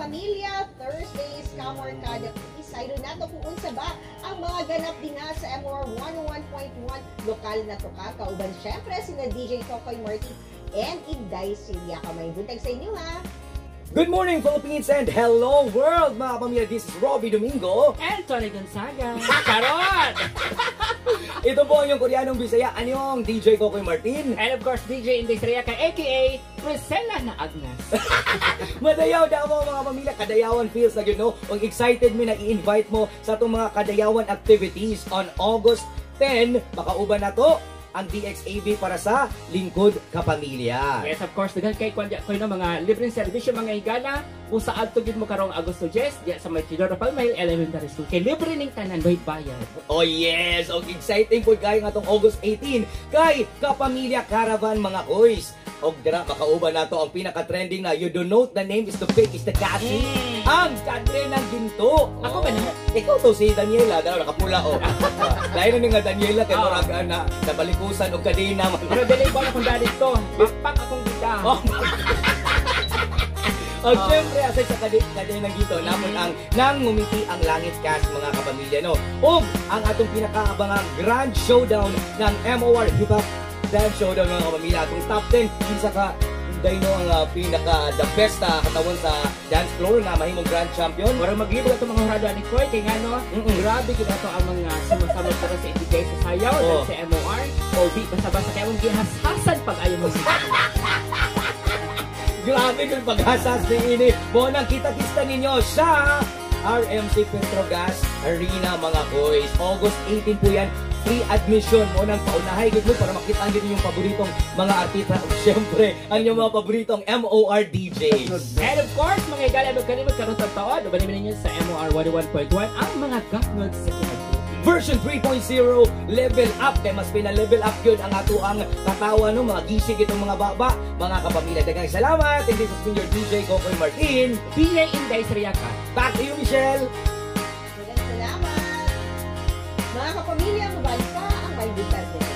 kapamilya, Thursday Kamorkada Isay nato kung unsa ba ang mga ganap din na sa MOR 101.1 lokal na tuka. Kauban syempre sina DJ Tokoy Martin and Inday Silya. Kamay buntag sa inyo ha. Good morning Philippines and hello world mga kapamilya. This is Robbie Domingo and Tony Gonzaga. Charot! Ito po ang yung Koreanong Bisaya, anyong DJ Kokoy Martin. And of course, DJ Inday Sriaca, aka Priscilla na Agnes. Madayaw daw mga pamilya, kadayawan feels na no? Ang excited mo na i-invite mo sa itong mga kadayawan activities on August 10. Makauban na to ang DXAB para sa Lingkod Kapamilya. Yes, of course, daghan kay kuya no mga libreng serbisyo mga higala kung saan tugid mo karong Agosto 10 diya sa may Tidoro Palmail Elementary School. Kay libre ning tanan bay bayad. Oh yes, og exciting po kay nga tong August 18 kay Kapamilya Caravan mga boys. Og dira makauban nato ang pinaka-trending na you don't know the name is the fake is the cassie. Ang kadre ng ginto. Ako ba na? Ikaw to si Daniela, dalaw nakapula o. Lain na nga Daniela kay murag na nabalikusan og kadena. Pero dili ko na kung dali to. Backpack akong gita. Og syempre aside sa kadena gito, namon ang nangumiti ang langit cast mga kapamilya no. Og ang atong pinakaabangang grand showdown ng MOR Hip Hop Dance Showdown mga kapamilya. Atong top 10 isa ka dahil ang pinaka the best katawan sa dance floor na mahimong grand champion. Warang maglibog ito mga hurado ni Koy kay nga no, grabe kita ito ang mga sumasama para sa ibigay sa sayaw sa MOR o basta-basta kaya mong gihasasan pag ayaw mo siya. Grabe kung paghasas ni ini. Bonang kita-kista ninyo sa RMC Petrogas Arena mga boys. August 18 po yan. Free admission mo nang paunahay gid mo para makita din yung paboritong mga artista o syempre ang inyong mga paboritong MOR DJ. And of course, mga higala magkalimot karon sa taon, uban ninyo sa MOR 101.1 ang mga gapnod sa Version 3.0 level up kay mas pina-level up yun ang ato ang katawa no mga gisig itong mga baba mga kapamilya. Daghang salamat and this has been your DJ Kokoy Martin, DJ Inday Sriaca. Back to you Michelle. Salamat mga kapamilya, mabalita ang may butas.